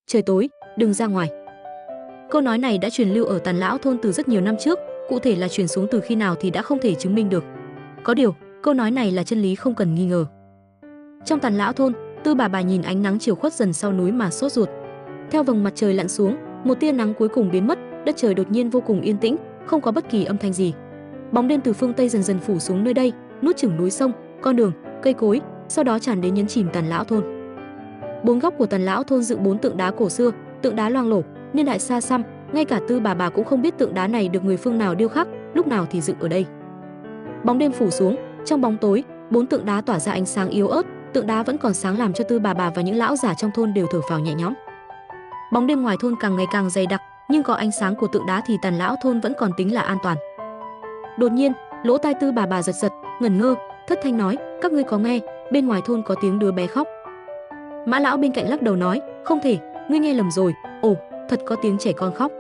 trời tối, đừng ra ngoài. Câu nói này đã truyền lưu ở Tàn Lão thôn từ rất nhiều năm trước, cụ thể là truyền xuống từ khi nào thì đã không thể chứng minh được. Có điều, câu nói này là chân lý không cần nghi ngờ. Trong Tàn Lão thôn, Tư bà nhìn ánh nắng chiều khuất dần sau núi mà sốt ruột. Theo vầng mặt trời lặn xuống, một tia nắng cuối cùng biến mất, đất trời đột nhiên vô cùng yên tĩnh, không có bất kỳ âm thanh gì. Bóng đêm từ phương Tây dần dần phủ xuống nơi đây, nuốt chửng núi sông, con đường, cây cối, sau đó tràn đến nhấn chìm Tàn Lão thôn. Bốn góc của Tàn Lão thôn dựng 4 tượng đá cổ xưa, tượng đá loang lổ, niên đại xa xăm, ngay cả Tư bà cũng không biết tượng đá này được người phương nào điêu khắc, lúc nào thì dựng ở đây. Bóng đêm phủ xuống, trong bóng tối, 4 tượng đá tỏa ra ánh sáng yếu ớt, tượng đá vẫn còn sáng làm cho Tư bà và những lão giả trong thôn đều thở phào nhẹ nhõm. Bóng đêm ngoài thôn càng ngày càng dày đặc, nhưng có ánh sáng của tượng đá thì Tàn Lão thôn vẫn còn tính là an toàn. Đột nhiên, lỗ tai Tư bà giật giật, ngẩn ngơ, thất thanh nói: "Các ngươi có nghe, bên ngoài thôn có tiếng đứa bé khóc." Mã lão bên cạnh lắc đầu nói: "Không thể, ngươi nghe lầm rồi. Ồ, thật có tiếng trẻ con khóc."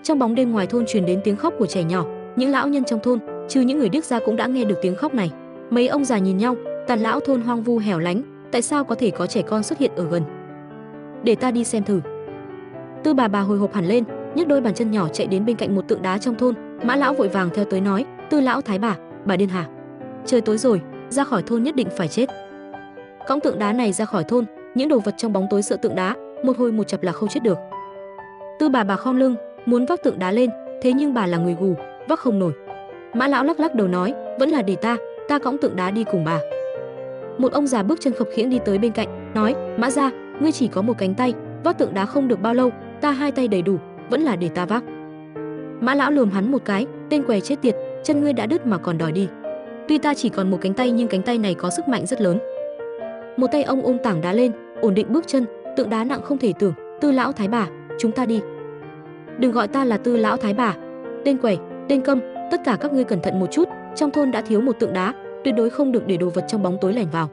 Trong bóng đêm ngoài thôn truyền đến tiếng khóc của trẻ nhỏ, những lão nhân trong thôn, trừ những người điếc ra cũng đã nghe được tiếng khóc này. Mấy ông già nhìn nhau, Tàn Lão thôn hoang vu hẻo lánh, tại sao có thể có trẻ con xuất hiện ở gần? Để ta đi xem thử. Tư bà hồi hộp hẳn lên, nhấc đôi bàn chân nhỏ chạy đến bên cạnh một tượng đá trong thôn. Mã lão vội vàng theo tới nói: "Tư lão thái bà điên hả? Trời tối rồi, ra khỏi thôn nhất định phải chết." Cõng tượng đá này ra khỏi thôn, những đồ vật trong bóng tối sợ tượng đá, một hồi một chập là không chết được. Tư bà khom lưng, muốn vác tượng đá lên, thế nhưng bà là người gù, vác không nổi. Mã lão lắc đầu nói: "Vẫn là để ta cõng tượng đá đi cùng bà." Một ông già bước chân khập khiễng đi tới bên cạnh, nói: "Mã gia, ngươi chỉ có một cánh tay, vác tượng đá không được bao lâu, ta 2 tay đầy đủ, vẫn là để ta vác." Mã lão lườm hắn một cái: "Tên què chết tiệt, chân ngươi đã đứt mà còn đòi đi. Tuy ta chỉ còn một cánh tay nhưng cánh tay này có sức mạnh rất lớn." Một tay ông ôm tảng đá lên, ổn định bước chân, tượng đá nặng không thể tưởng. "Tư lão thái bà, chúng ta đi." "Đừng gọi ta là Tư lão thái bà. Tên quẻ, tên câm, tất cả các ngươi cẩn thận một chút, trong thôn đã thiếu một tượng đá, tuyệt đối không được để đồ vật trong bóng tối lẻn vào."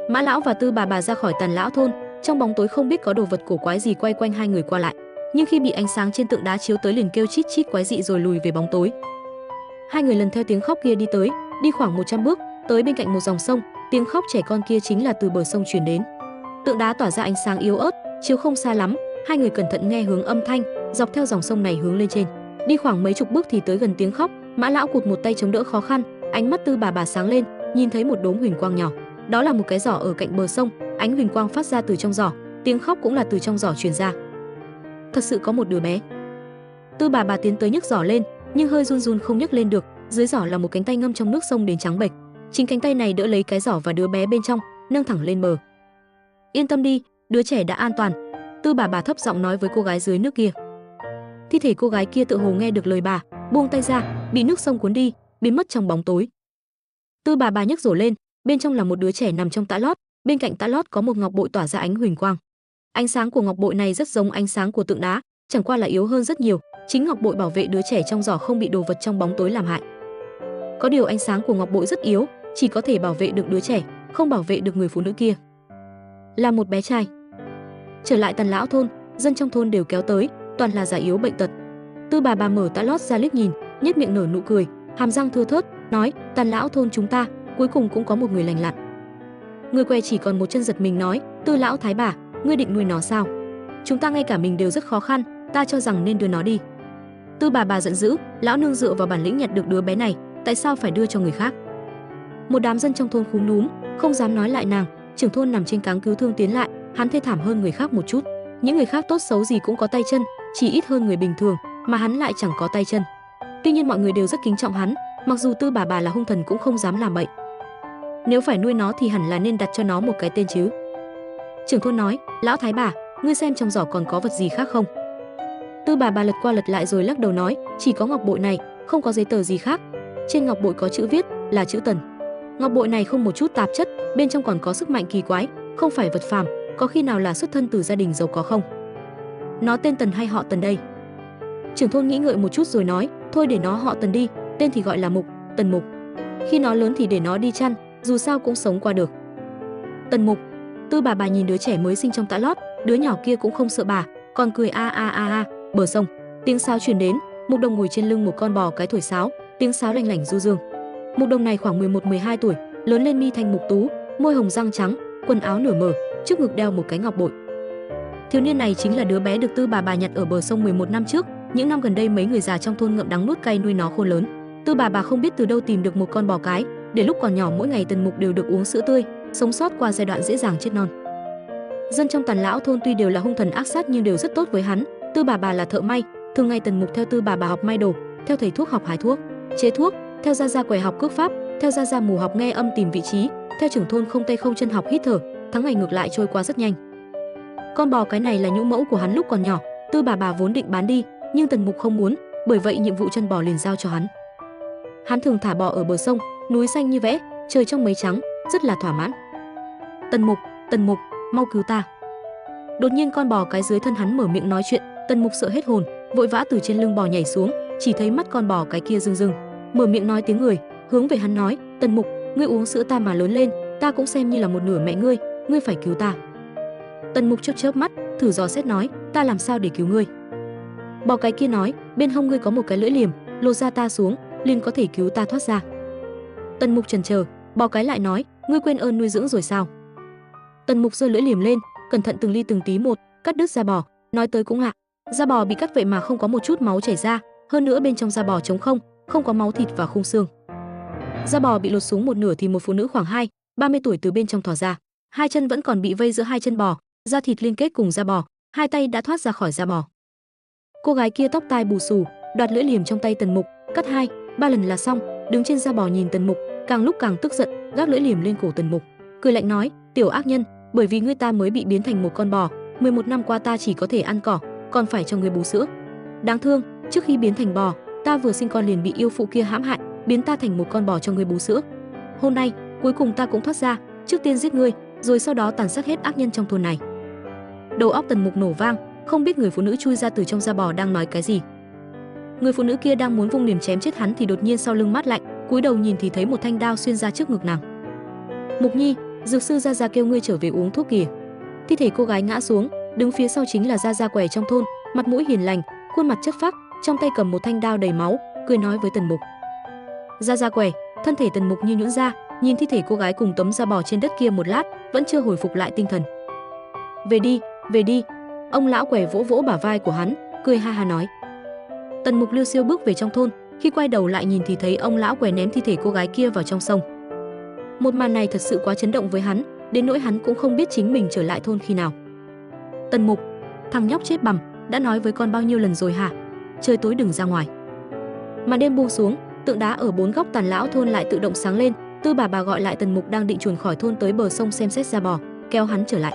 Mã lão và Tư bà ra khỏi Tàn Lão thôn, trong bóng tối không biết có đồ vật cổ quái gì quay quanh hai người qua lại, nhưng khi bị ánh sáng trên tượng đá chiếu tới liền kêu chít chít quái dị rồi lùi về bóng tối. Hai người lần theo tiếng khóc kia đi tới, đi khoảng 100 bước, tới bên cạnh một dòng sông, tiếng khóc trẻ con kia chính là từ bờ sông truyền đến. Tượng đá tỏa ra ánh sáng yếu ớt, chiếu không xa lắm, hai người cẩn thận nghe hướng âm thanh, dọc theo dòng sông này hướng lên trên. Đi khoảng mấy chục bước thì tới gần tiếng khóc, Mã lão cụt một tay chống đỡ khó khăn, ánh mắt Tư bà sáng lên, nhìn thấy một đốm huỳnh quang nhỏ. Đó là một cái giỏ ở cạnh bờ sông, ánh huỳnh quang phát ra từ trong giỏ, tiếng khóc cũng là từ trong giỏ truyền ra. Thật sự có một đứa bé. Tư bà tiến tới nhấc giỏ lên, nhưng hơi run không nhấc lên được, dưới giỏ là một cánh tay ngâm trong nước sông đến trắng bệch. Chính cánh tay này đỡ lấy cái giỏ và đứa bé bên trong, nâng thẳng lên bờ. "Yên tâm đi, đứa trẻ đã an toàn." Tư bà thấp giọng nói với cô gái dưới nước kia. Thi thể cô gái kia tự hồ nghe được lời bà, buông tay ra, bị nước sông cuốn đi, biến mất trong bóng tối. Tư bà nhấc rổ lên, bên trong là một đứa trẻ nằm trong tã lót, bên cạnh tã lót có một ngọc bội tỏa ra ánh huỳnh quang. Ánh sáng của ngọc bội này rất giống ánh sáng của tượng đá, chẳng qua là yếu hơn rất nhiều, chính ngọc bội bảo vệ đứa trẻ trong giỏ không bị đồ vật trong bóng tối làm hại. Có điều ánh sáng của ngọc bội rất yếu, chỉ có thể bảo vệ được đứa trẻ, không bảo vệ được người phụ nữ kia. Là một bé trai. Trở lại Tàn Lão thôn, dân trong thôn đều kéo tới, toàn là già yếu bệnh tật. Tư bà mở tã lót ra liếc nhìn, nhếch miệng nở nụ cười, hàm răng thưa thớt, nói: "Tàn Lão thôn chúng ta cuối cùng cũng có một người lành lặn." Người què chỉ còn một chân giật mình nói: "Tư lão thái bà, ngươi định nuôi nó sao? Chúng ta ngay cả mình đều rất khó khăn, ta cho rằng nên đưa nó đi." Tư bà giận dữ: "Lão nương dựa vào bản lĩnh nhặt được đứa bé này, tại sao phải đưa cho người khác?" Một đám dân trong thôn khúm núm, không dám nói lại nàng. Trưởng thôn nằm trên cáng cứu thương tiến lại, hắn thê thảm hơn người khác một chút. Những người khác tốt xấu gì cũng có tay chân, chỉ ít hơn người bình thường, mà hắn lại chẳng có tay chân. Tuy nhiên mọi người đều rất kính trọng hắn, mặc dù Tư bà là hung thần cũng không dám làm bậy. "Nếu phải nuôi nó thì hẳn là nên đặt cho nó một cái tên chứ." Trưởng thôn nói: "Lão thái bà, ngươi xem trong giỏ còn có vật gì khác không?" Tư bà lật qua lật lại rồi lắc đầu nói: "Chỉ có ngọc bội này, không có giấy tờ gì khác." Trên ngọc bội có chữ viết là chữ Tần. Ngọc bội này không một chút tạp chất, bên trong còn có sức mạnh kỳ quái, không phải vật phàm, có khi nào là xuất thân từ gia đình giàu có không? Nó tên Tần hay họ Tần đây? Trưởng thôn nghĩ ngợi một chút rồi nói: "Thôi để nó họ Tần đi, tên thì gọi là Mục, Tần Mục. Khi nó lớn thì để nó đi chăn, dù sao cũng sống qua được." Tần Mục. Tư bà nhìn đứa trẻ mới sinh trong tã lót, đứa nhỏ kia cũng không sợ bà, còn cười a a a a. Bờ sông, tiếng sáo truyền đến, Mục Đồng ngồi trên lưng một con bò cái thổi sáo, tiếng sáo lanh lảnh du dương. Mục Đồng này khoảng 11-12 tuổi, lớn lên mi thanh mục tú, môi hồng răng trắng, quần áo nửa mở, trước ngực đeo một cái ngọc bội. Thiếu niên này chính là đứa bé được Tư bà nhặt ở bờ sông 11 năm trước. Những năm gần đây mấy người già trong thôn ngậm đắng nuốt cay nuôi nó khôn lớn. Tư bà không biết từ đâu tìm được một con bò cái, để lúc còn nhỏ mỗi ngày Tần Mục đều được uống sữa tươi, sống sót qua giai đoạn dễ dàng chết non. Dân trong Tàn lão thôn tuy đều là hung thần ác sát nhưng đều rất tốt với hắn. Tư bà là thợ may, thường ngày Tần Mục theo Tư bà học may đồ, theo thầy thuốc học hái thuốc, chế thuốc, theo gia gia quẻ học cước pháp, theo gia gia mù học nghe âm tìm vị trí, theo trưởng thôn không tay không chân học hít thở. Tháng ngày ngược lại trôi qua rất nhanh. Con bò cái này là nhũ mẫu của hắn lúc còn nhỏ, Tư bà vốn định bán đi, nhưng Tần Mục không muốn, bởi vậy nhiệm vụ chân bò liền giao cho hắn. Hắn thường thả bò ở bờ sông, núi xanh như vẽ, trời trong mây trắng, rất là thỏa mãn. Tần Mục, mau cứu ta! Đột nhiên con bò cái dưới thân hắn mở miệng nói chuyện, Tần Mục sợ hết hồn, vội vã từ trên lưng bò nhảy xuống, chỉ thấy mắt con bò cái kia rưng rưng, mở miệng nói tiếng người, hướng về hắn nói, Tần Mục, ngươi uống sữa ta mà lớn lên, ta cũng xem như là một nửa mẹ ngươi, ngươi phải cứu ta. Tần Mục chớp mắt, thử dò xét nói, ta làm sao để cứu ngươi? Bò cái kia nói, bên hông ngươi có một cái lưỡi liềm, lột ra ta xuống, liền có thể cứu ta thoát ra. Tần Mục chần chờ, bò cái lại nói, ngươi quên ơn nuôi dưỡng rồi sao? Tần Mục giơ lưỡi liềm lên, cẩn thận từng ly từng tí một, cắt đứt da bò, nói tới cũng lạ, da bò bị cắt vậy mà không có một chút máu chảy ra, hơn nữa bên trong da bò trống không, không có máu thịt và khung xương. Da bò bị lột xuống một nửa thì một phụ nữ khoảng 30 tuổi từ bên trong thò ra, hai chân vẫn còn bị vây giữa hai chân bò, da thịt liên kết cùng da bò, hai tay đã thoát ra khỏi da bò. Cô gái kia tóc tai bù xù, đoạt lưỡi liềm trong tay Tần Mục, cắt 2-3 lần là xong, đứng trên da bò nhìn Tần Mục, càng lúc càng tức giận, gác lưỡi liềm lên cổ Tần Mục, cười lạnh nói, tiểu ác nhân, bởi vì ngươi ta mới bị biến thành một con bò, 11 năm qua ta chỉ có thể ăn cỏ, còn phải cho ngươi bú sữa. Đáng thương, trước khi biến thành bò, ta vừa sinh con liền bị yêu phụ kia hãm hại, biến ta thành một con bò cho ngươi bú sữa. Hôm nay, cuối cùng ta cũng thoát ra, trước tiên giết ngươi, rồi sau đó tàn sát hết ác nhân trong thôn này. Đầu óc Tần Mục nổ vang, không biết người phụ nữ chui ra từ trong da bò đang nói cái gì. Người phụ nữ kia đang muốn vung liềm chém chết hắn thì đột nhiên sau lưng mát lạnh, cúi đầu nhìn thì thấy một thanh đao xuyên ra trước ngực nàng. Mục Nhi, dược sư Gia Gia kêu ngươi trở về uống thuốc kìa. Thi thể cô gái ngã xuống, đứng phía sau chính là Gia Gia quẻ trong thôn, mặt mũi hiền lành, khuôn mặt chất phác, trong tay cầm một thanh đao đầy máu, cười nói với Tần Mục. Gia Gia quẻ, thân thể Tần Mục như nhũn ra, nhìn thi thể cô gái cùng tấm da bò trên đất kia một lát, vẫn chưa hồi phục lại tinh thần. Về đi. Ông lão quẻ vỗ vỗ bả vai của hắn, cười ha ha nói. Tần Mục liêu xiêu bước về trong thôn, khi quay đầu lại nhìn thì thấy ông lão quẻ ném thi thể cô gái kia vào trong sông. Một màn này thật sự quá chấn động với hắn, đến nỗi hắn cũng không biết chính mình trở lại thôn khi nào. Tần Mục, thằng nhóc chết bằm, đã nói với con bao nhiêu lần rồi hả? Trời tối đừng ra ngoài. Màn đêm buông xuống, tượng đá ở bốn góc Tàn lão thôn lại tự động sáng lên. Tư bà gọi lại Tần Mục đang định chuồn khỏi thôn tới bờ sông xem xét da bò, kéo hắn trở lại.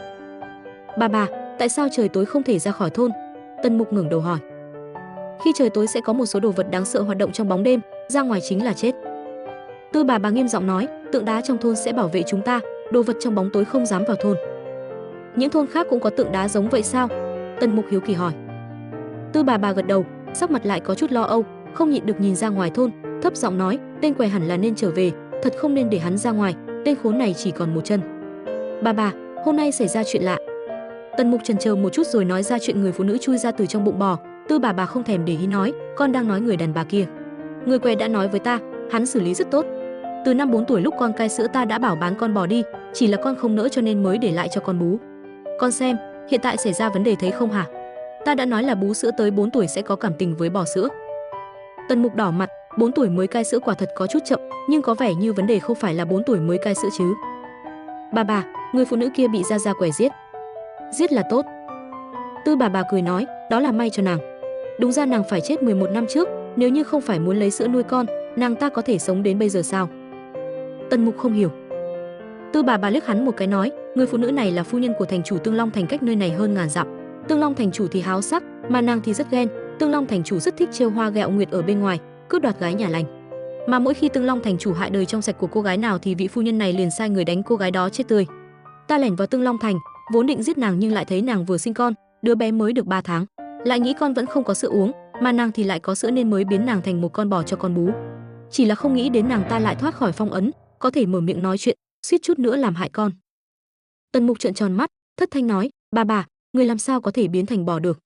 Bà, tại sao trời tối không thể ra khỏi thôn? Tần Mục ngẩng đầu hỏi. Khi trời tối sẽ có một số đồ vật đáng sợ hoạt động trong bóng đêm, ra ngoài chính là chết. Tư bà nghiêm giọng nói, tượng đá trong thôn sẽ bảo vệ chúng ta, đồ vật trong bóng tối không dám vào thôn. Những thôn khác cũng có tượng đá giống vậy sao? Tần Mục hiếu kỳ hỏi. Tư bà gật đầu, sắc mặt lại có chút lo âu, không nhịn được nhìn ra ngoài thôn, thấp giọng nói, tên quẻ hẳn là nên trở về, thật không nên để hắn ra ngoài, tên khốn này chỉ còn một chân. Bà, hôm nay xảy ra chuyện lạ. Tần Mục chần chờ một chút rồi nói ra chuyện người phụ nữ chui ra từ trong bụng bò. Tư bà không thèm để ý nói, con đang nói người đàn bà kia. Người quẻ đã nói với ta, hắn xử lý rất tốt. Từ năm 4 tuổi lúc con cai sữa ta đã bảo bán con bò đi, chỉ là con không nỡ cho nên mới để lại cho con bú. Con xem, hiện tại xảy ra vấn đề thấy không hả? Ta đã nói là bú sữa tới 4 tuổi sẽ có cảm tình với bò sữa. Tần Mục đỏ mặt, 4 tuổi mới cai sữa quả thật có chút chậm, nhưng có vẻ như vấn đề không phải là 4 tuổi mới cai sữa chứ. Bà, người phụ nữ kia bị Gia Gia quẻ giết. Giết là tốt. Tư bà cười nói, đó là may cho nàng. Đúng ra nàng phải chết 11 năm trước, nếu như không phải muốn lấy sữa nuôi con, nàng ta có thể sống đến bây giờ sao? Tần Mục không hiểu. Tư bà liếc hắn một cái nói, người phụ nữ này là phu nhân của thành chủ Tương Long thành cách nơi này hơn ngàn dặm. Tương Long thành chủ thì háo sắc, mà nàng thì rất ghen. Tương Long thành chủ rất thích trêu hoa ghẹo nguyệt ở bên ngoài, cướp đoạt gái nhà lành. Mà mỗi khi Tương Long thành chủ hại đời trong sạch của cô gái nào thì vị phu nhân này liền sai người đánh cô gái đó chết tươi. Ta lẻn vào Tương Long thành, vốn định giết nàng nhưng lại thấy nàng vừa sinh con, đứa bé mới được 3 tháng, lại nghĩ con vẫn không có sữa uống, mà nàng thì lại có sữa nên mới biến nàng thành một con bò cho con bú. Chỉ là không nghĩ đến nàng ta lại thoát khỏi phong ấn, có thể mở miệng nói chuyện, suýt chút nữa làm hại con. Tần Mục trợn tròn mắt, thất thanh nói, bà, người làm sao có thể biến thành bò được?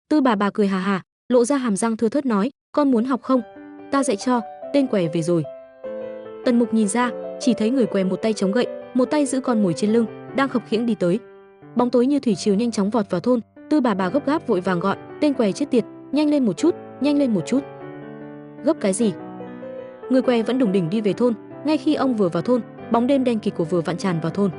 Tư bà cười hà hà, lộ ra hàm răng thưa thớt nói, con muốn học không? Ta dạy cho, tên quẻ về rồi. Tần Mục nhìn ra, chỉ thấy người quẻ một tay chống gậy, một tay giữ con mồi trên lưng, đang khập khiễng đi tới. Bóng tối như thủy triều nhanh chóng vọt vào thôn. Tư bà gấp gáp vội vàng gọi, tên què chết tiệt, nhanh lên một chút, nhanh lên một chút. Gấp cái gì? Người què vẫn đùng đỉnh đi về thôn. Ngay khi ông vừa vào thôn, bóng đêm đen kịt của vừa vặn tràn vào thôn.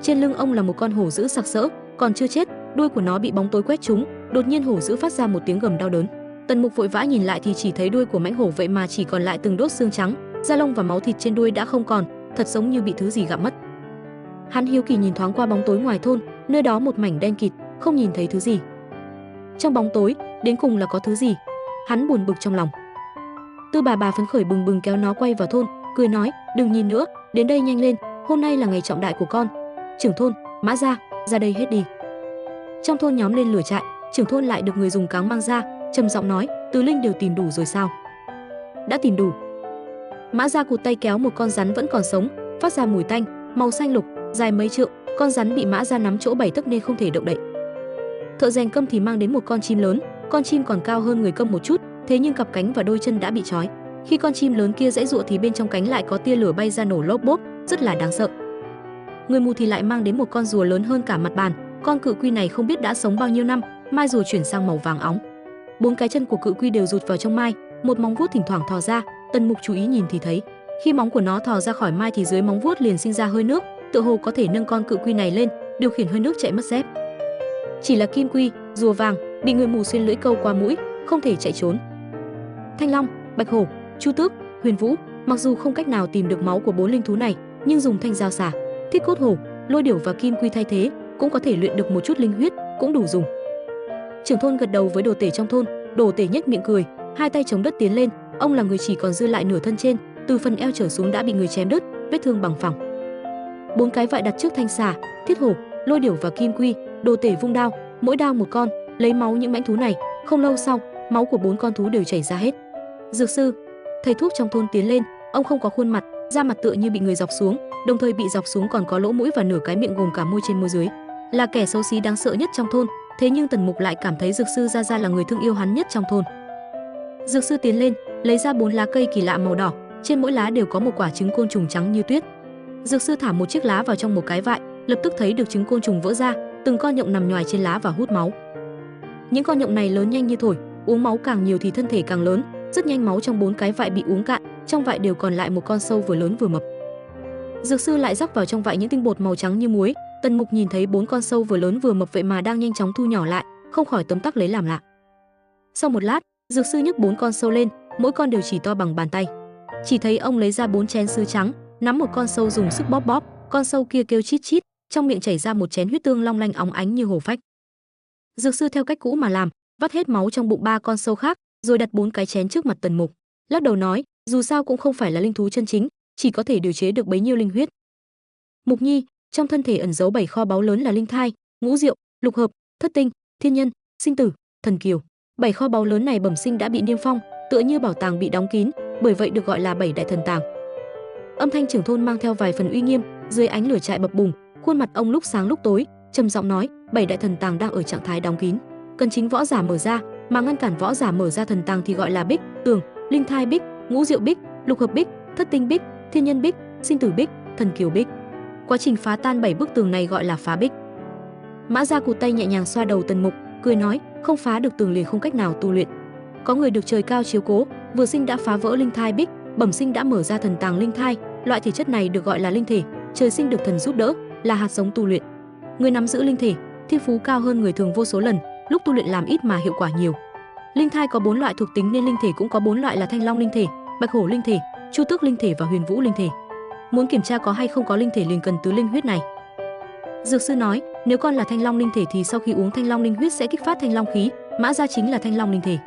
Trên lưng ông là một con hổ dữ sặc sỡ, còn chưa chết, đuôi của nó bị bóng tối quét trúng. Đột nhiên hổ dữ phát ra một tiếng gầm đau đớn. Tần Mục vội vã nhìn lại thì chỉ thấy đuôi của mãnh hổ vậy mà chỉ còn lại từng đốt xương trắng, da lông và máu thịt trên đuôi đã không còn, thật giống như bị thứ gì gặm mất. Hắn hiếu kỳ nhìn thoáng qua bóng tối ngoài thôn, nơi đó một mảnh đen kịt, không nhìn thấy thứ gì. Trong bóng tối, đến cùng là có thứ gì? Hắn buồn bực trong lòng. Tư bà phấn khởi bừng bừng kéo nó quay vào thôn, cười nói, đừng nhìn nữa, đến đây nhanh lên, hôm nay là ngày trọng đại của con. Trưởng thôn, Mã Gia, ra đây hết đi. Trong thôn nhóm lên lửa trại, trưởng thôn lại được người dùng cáng mang ra, trầm giọng nói, tứ linh đều tìm đủ rồi sao? Đã tìm đủ. Mã Gia cụt tay kéo một con rắn vẫn còn sống, phát ra mùi tanh, màu xanh lục, dài mấy trượng, con rắn bị Mã Gia nắm chỗ 7 tấc nên không thể động đậy. Thợ rèn Câm thì mang đến một con chim lớn, con chim còn cao hơn người Câm một chút, thế nhưng cặp cánh và đôi chân đã bị trói. Khi con chim lớn kia giãy giụa thì bên trong cánh lại có tia lửa bay ra nổ lốp bốp, rất là đáng sợ. Người mù thì lại mang đến một con rùa lớn hơn cả mặt bàn, con cự quy này không biết đã sống bao nhiêu năm, mai rùa chuyển sang màu vàng óng. 4 cái chân của cự quy đều rụt vào trong mai, một móng vuốt thỉnh thoảng thò ra, Tần Mục chú ý nhìn thì thấy, khi móng của nó thò ra khỏi mai thì dưới móng vuốt liền sinh ra hơi nước, tựa hồ có thể nâng con cự quy này lên, điều khiển hơi nước chạy mất dép. Chỉ là kim quy, rùa vàng, bị người mù xuyên lưỡi câu qua mũi, không thể chạy trốn. Thanh long, bạch hổ, chu tước, huyền vũ, mặc dù không cách nào tìm được máu của 4 linh thú này, nhưng dùng thanh dao xả, thiết cốt hổ, lôi điểu và kim quy thay thế, cũng có thể luyện được một chút linh huyết, cũng đủ dùng. Trưởng thôn gật đầu với đồ tể trong thôn, đồ tể nhếch miệng cười, hai tay chống đất tiến lên, ông là người chỉ còn dư lại nửa thân trên, từ phần eo trở xuống đã bị người chém đứt, vết thương bằng phẳng. 4 cái vại đặt trước thanh xà, thiết hổ, lôi điểu và kim quy, đồ tể vung đao, mỗi đao một con, lấy máu những mãnh thú này, không lâu sau, máu của 4 con thú đều chảy ra hết. Dược sư, thầy thuốc trong thôn tiến lên, ông không có khuôn mặt, da mặt tựa như bị người dọc xuống, đồng thời bị dọc xuống còn có lỗ mũi và nửa cái miệng gồm cả môi trên môi dưới, là kẻ xấu xí đáng sợ nhất trong thôn. Thế nhưng Tần Mục lại cảm thấy dược sư Gia là người thương yêu hắn nhất trong thôn. Dược sư tiến lên, lấy ra 4 lá cây kỳ lạ màu đỏ, trên mỗi lá đều có một quả trứng côn trùng trắng như tuyết. Dược sư thả một chiếc lá vào trong một cái vại, lập tức thấy được trứng côn trùng vỡ ra, từng con nhộng nằm nhoài trên lá và hút máu. Những con nhộng này lớn nhanh như thổi, uống máu càng nhiều thì thân thể càng lớn, rất nhanh máu trong 4 cái vại bị uống cạn, trong vại đều còn lại một con sâu vừa lớn vừa mập. Dược sư lại rắc vào trong vại những tinh bột màu trắng như muối. Tần Mục nhìn thấy 4 con sâu vừa lớn vừa mập vậy mà đang nhanh chóng thu nhỏ lại, không khỏi tấm tắc lấy làm lạ. Sau một lát, dược sư nhấc 4 con sâu lên, mỗi con đều chỉ to bằng bàn tay. Chỉ thấy ông lấy ra 4 chén sứ trắng, nắm một con sâu dùng sức bóp bóp, con sâu kia kêu chít chít, trong miệng chảy ra một chén huyết tương long lanh óng ánh như hồ phách. Dược sư theo cách cũ mà làm, vắt hết máu trong bụng 3 con sâu khác, rồi đặt 4 cái chén trước mặt Tần Mục, lắc đầu nói, dù sao cũng không phải là linh thú chân chính, chỉ có thể điều chế được bấy nhiêu linh huyết. Mục Nhi, trong thân thể ẩn giấu 7 kho báu lớn là linh thai, ngũ diệu, lục hợp, thất tinh, thiên nhân, sinh tử, thần kiều. 7 kho báu lớn này bẩm sinh đã bị niêm phong, tựa như bảo tàng bị đóng kín, bởi vậy được gọi là 7 đại thần tàng. Âm thanh trưởng thôn mang theo vài phần uy nghiêm, dưới ánh lửa trại bập bùng, khuôn mặt ông lúc sáng lúc tối, trầm giọng nói, 7 đại thần tàng đang ở trạng thái đóng kín, cần chính võ giả mở ra, mà ngăn cản võ giả mở ra thần tàng thì gọi là bích, tường, linh thai bích, ngũ diệu bích, lục hợp bích, thất tinh bích, thiên nhân bích, sinh tử bích, thần kiều bích. Quá trình phá tan 7 bức tường này gọi là phá bích. Mã Gia cụt tay nhẹ nhàng xoa đầu Tần Mục, cười nói, không phá được tường liền không cách nào tu luyện. Có người được trời cao chiếu cố, vừa sinh đã phá vỡ linh thai bích, bẩm sinh đã mở ra thần tàng linh thai, loại thể chất này được gọi là linh thể, trời sinh được thần giúp đỡ, là hạt giống tu luyện. Người nắm giữ linh thể, thiên phú cao hơn người thường vô số lần, lúc tu luyện làm ít mà hiệu quả nhiều. Linh thai có 4 loại thuộc tính nên linh thể cũng có 4 loại là thanh long linh thể, bạch hổ linh thể, chu tước linh thể và huyền vũ linh thể. Muốn kiểm tra có hay không có linh thể liền cần tứ linh huyết này. Dược sư nói, nếu con là thanh long linh thể thì sau khi uống thanh long linh huyết sẽ kích phát thanh long khí, Mã Gia chính là thanh long linh thể.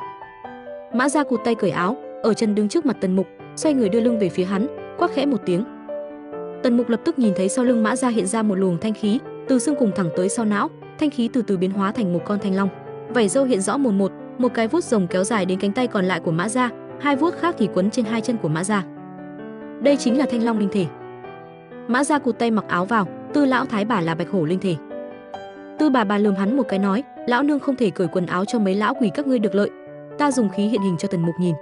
Mã Gia cụt tay cởi áo, ở chân đứng trước mặt Tần Mục, xoay người đưa lưng về phía hắn, quát khẽ một tiếng. Tần Mục lập tức nhìn thấy sau lưng Mã Gia hiện ra một luồng thanh khí, từ xương cùng thẳng tới sau não, thanh khí từ từ biến hóa thành một con thanh long. Vảy râu hiện rõ mồn một, một cái vuốt rồng kéo dài đến cánh tay còn lại của Mã Gia, 2 vuốt khác thì quấn trên 2 chân của Mã Gia. Đây chính là thanh long linh thể. Mã Gia cụt tay mặc áo vào, Tư lão thái bà là bạch hổ linh thể. Tư bà lườm hắn một cái nói, lão nương không thể cởi quần áo cho mấy lão quỷ các ngươi được lợi. Ta dùng khí hiện hình cho Tần Mục nhìn.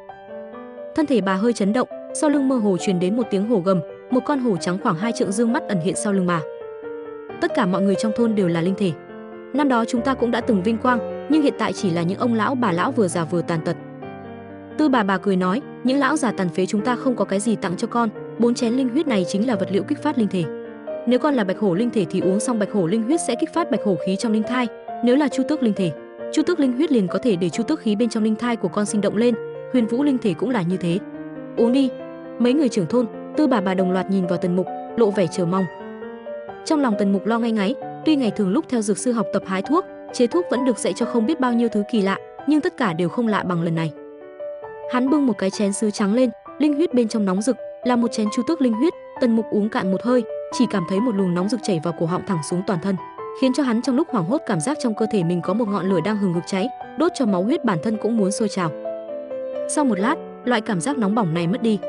Thân thể bà hơi chấn động, sau lưng mơ hồ truyền đến một tiếng hổ gầm, một con hổ trắng khoảng 2 trượng dương mắt ẩn hiện sau lưng bà. Tất cả mọi người trong thôn đều là linh thể. Năm đó chúng ta cũng đã từng vinh quang, nhưng hiện tại chỉ là những ông lão bà lão vừa già vừa tàn tật. Tư bà cười nói, những lão già tàn phế chúng ta không có cái gì tặng cho con, 4 chén linh huyết này chính là vật liệu kích phát linh thể. Nếu con là bạch hổ linh thể thì uống xong bạch hổ linh huyết sẽ kích phát bạch hổ khí trong linh thai, nếu là chu tước linh thể, chu tước linh huyết liền có thể để chu tước khí bên trong linh thai của con sinh động lên, huyền vũ linh thể cũng là như thế. Uống đi. Mấy người trưởng thôn, Tư bà đồng loạt nhìn vào Tần Mục, lộ vẻ chờ mong. Trong lòng Tần Mục lo ngay ngáy, tuy ngày thường lúc theo dược sư học tập hái thuốc, chế thuốc vẫn được dạy cho không biết bao nhiêu thứ kỳ lạ, nhưng tất cả đều không lạ bằng lần này. Hắn bưng một cái chén sứ trắng lên, linh huyết bên trong nóng rực, là một chén chu tước linh huyết. Tần Mục uống cạn một hơi, chỉ cảm thấy một luồng nóng rực chảy vào cổ họng thẳng xuống toàn thân, khiến cho hắn trong lúc hoảng hốt cảm giác trong cơ thể mình có một ngọn lửa đang hừng hực cháy, đốt cho máu huyết bản thân cũng muốn sôi trào. Sau một lát, loại cảm giác nóng bỏng này mất đi.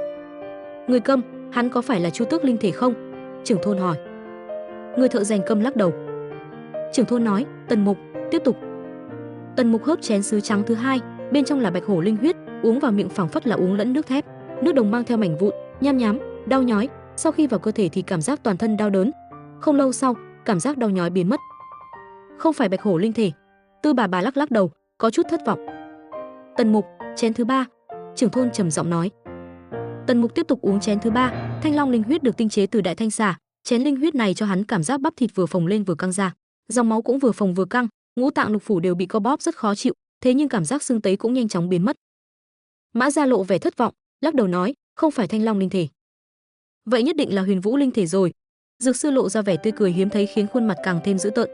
Người Câm, hắn có phải là chu tước linh thể không? Trưởng thôn hỏi. Người thợ rèn Câm lắc đầu. Trưởng thôn nói, Tần Mục, tiếp tục. Tần Mục hớp chén sứ trắng thứ hai, bên trong là bạch hổ linh huyết, uống vào miệng phảng phất là uống lẫn nước thép, nước đồng mang theo mảnh vụn, nham nhám, đau nhói. Sau khi vào cơ thể thì cảm giác toàn thân đau đớn. Không lâu sau, cảm giác đau nhói biến mất. Không phải bạch hổ linh thể. Tư bà lắc đầu, có chút thất vọng. Tần Mục, chén thứ ba. Trưởng thôn trầm giọng nói. Tần Mục tiếp tục uống chén thứ ba. Thanh long linh huyết được tinh chế từ đại thanh xà. Chén linh huyết này cho hắn cảm giác bắp thịt vừa phồng lên vừa căng ra, dòng máu cũng vừa phồng vừa căng, ngũ tạng lục phủ đều bị co bóp rất khó chịu. Thế nhưng cảm giác sưng tấy cũng nhanh chóng biến mất. Mã Gia lộ vẻ thất vọng, lắc đầu nói, không phải thanh long linh thể. Vậy nhất định là huyền vũ linh thể rồi. Dược sư lộ ra vẻ tươi cười hiếm thấy khiến khuôn mặt càng thêm dữ tợn.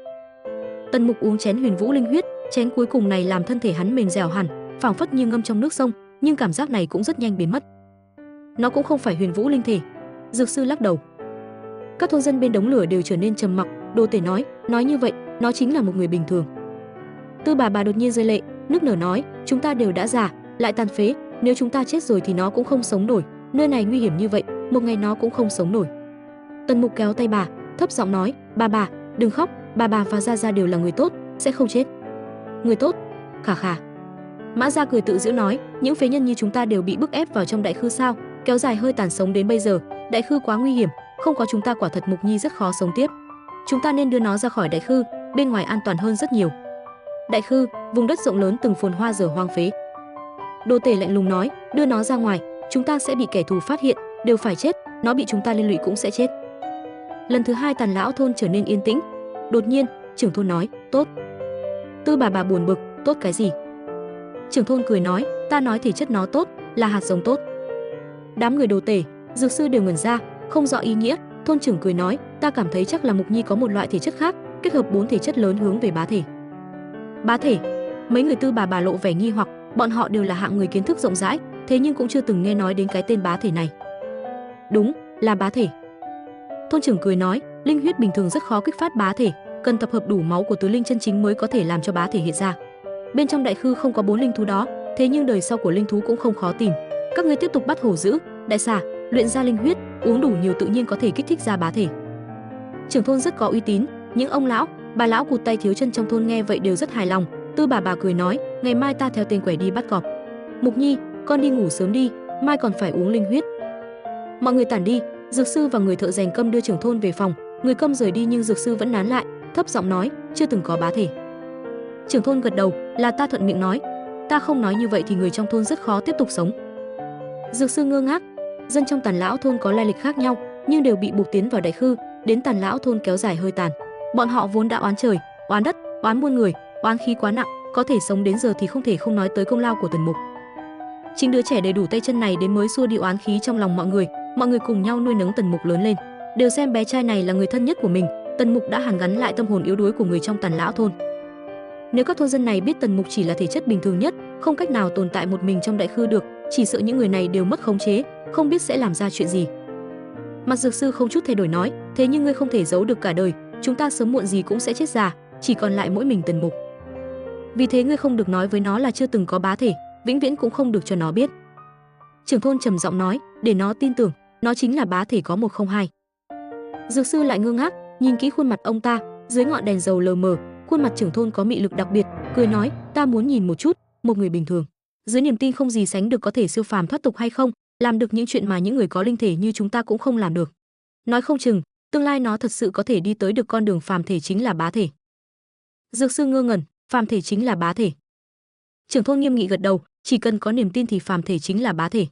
Tần Mục uống chén huyền vũ linh huyết, chén cuối cùng này làm thân thể hắn mềm dẻo hẳn, phảng phất như ngâm trong nước sông, nhưng cảm giác này cũng rất nhanh biến mất. Nó cũng không phải huyền vũ linh thể. Dược sư lắc đầu. Các thôn dân bên đống lửa đều trở nên trầm mặc. Đồ Tể nói như vậy, nó chính là một người bình thường. Tư bà đột nhiên rơi lệ, nức nở nói, chúng ta đều đã già, lại tàn phế, nếu chúng ta chết rồi thì nó cũng không sống nổi, nơi này nguy hiểm như vậy, một ngày nó cũng không sống nổi. Tần Mục kéo tay bà, thấp giọng nói, bà, đừng khóc, bà và Gia Gia đều là người tốt, sẽ không chết. Người tốt? Khà khà. Mã Gia cười tự giễu nói, những phế nhân như chúng ta đều bị bức ép vào trong đại khư sao, kéo dài hơi tàn sống đến bây giờ, đại khư quá nguy hiểm, không có chúng ta quả thật Mục Nhi rất khó sống tiếp. Chúng ta nên đưa nó ra khỏi đại khư, bên ngoài an toàn hơn rất nhiều. Đại khư, vùng đất rộng lớn từng phồn hoa giờ hoang phế. Đồ Tể lạnh lùng nói, đưa nó ra ngoài, chúng ta sẽ bị kẻ thù phát hiện, đều phải chết, nó bị chúng ta liên lụy cũng sẽ chết. Lần thứ hai Tàn lão thôn trở nên yên tĩnh. Đột nhiên, trưởng thôn nói, tốt. Tư bà buồn bực, tốt cái gì? Trưởng thôn cười nói, ta nói thể chất nó tốt, là hạt giống tốt. Đám người Đồ Tể, dược sư đều ngẩn ra, không rõ ý nghĩa. Thôn trưởng cười nói, ta cảm thấy chắc là Mục Nhi có một loại thể chất khác, kết hợp 4 thể chất lớn hướng về bá thể. Bá thể? Mấy người Tư bà lộ vẻ nghi hoặc, bọn họ đều là hạng người kiến thức rộng rãi, thế nhưng cũng chưa từng nghe nói đến cái tên bá thể này. Đúng, là bá thể. Thôn trưởng cười nói, linh huyết bình thường rất khó kích phát bá thể, cần tập hợp đủ máu của tứ linh chân chính mới có thể làm cho bá thể hiện ra. Bên trong đại khư không có 4 linh thú đó, thế nhưng đời sau của linh thú cũng không khó tìm. Các ngươi tiếp tục bắt hổ dữ, đại xà, luyện ra linh huyết, uống đủ nhiều tự nhiên có thể kích thích ra bá thể. Trưởng thôn rất có uy tín, những ông lão, bà lão cụt tay thiếu chân trong thôn nghe vậy đều rất hài lòng. Tư bà cười nói, ngày mai ta theo tên quẻ đi bắt cọp. Mục Nhi, con đi ngủ sớm đi, mai còn phải uống linh huyết. Mọi người tản đi, dược sư và người thợ rèn Câm đưa trưởng thôn về phòng. Người Câm rời đi nhưng dược sư vẫn nán lại, thấp giọng nói, chưa từng có bá thể. Trưởng thôn gật đầu, là ta thuận miệng nói, ta không nói như vậy thì người trong thôn rất khó tiếp tục sống. Dược sư ngơ ngác. Dân trong Tàn lão thôn có lai lịch khác nhau, nhưng đều bị buộc tiến vào đại khư, đến Tàn lão thôn kéo dài hơi tàn. Bọn họ vốn đã oán trời, oán đất, oán muôn người, oán khí quá nặng, có thể sống đến giờ thì không thể không nói tới công lao của Tần Mục. Chính đứa trẻ đầy đủ tay chân này đến mới xua đi oán khí trong lòng mọi người cùng nhau nuôi nấng Tần Mục lớn lên, đều xem bé trai này là người thân nhất của mình. Tần Mục đã hàn gắn lại tâm hồn yếu đuối của người trong Tàn lão thôn. Nếu các thôn dân này biết Tần Mục chỉ là thể chất bình thường nhất, không cách nào tồn tại một mình trong đại khư được, chỉ sợ những người này đều mất khống chế, không biết sẽ làm ra chuyện gì. Mặt dược sư không chút thay đổi nói, thế nhưng ngươi không thể giấu được cả đời, chúng ta sớm muộn gì cũng sẽ chết già, chỉ còn lại mỗi mình Tần Mục. Vì thế ngươi không được nói với nó là chưa từng có bá thể, vĩnh viễn cũng không được cho nó biết. Trưởng thôn trầm giọng nói, để nó tin tưởng, nó chính là bá thể có 102. Dược sư lại ngơ ngác, nhìn kỹ khuôn mặt ông ta, dưới ngọn đèn dầu lờ mờ, khuôn mặt trưởng thôn có mị lực đặc biệt, cười nói, ta muốn nhìn một chút, một người bình thường, dưới niềm tin không gì sánh được có thể siêu phàm thoát tục hay không, làm được những chuyện mà những người có linh thể như chúng ta cũng không làm được. Nói không chừng, tương lai nó thật sự có thể đi tới được con đường phàm thể chính là bá thể. Dược sư ngơ ngẩn, phàm thể chính là bá thể. Trưởng thôn nghiêm nghị gật đầu, chỉ cần có niềm tin thì phàm thể chính là bá thể.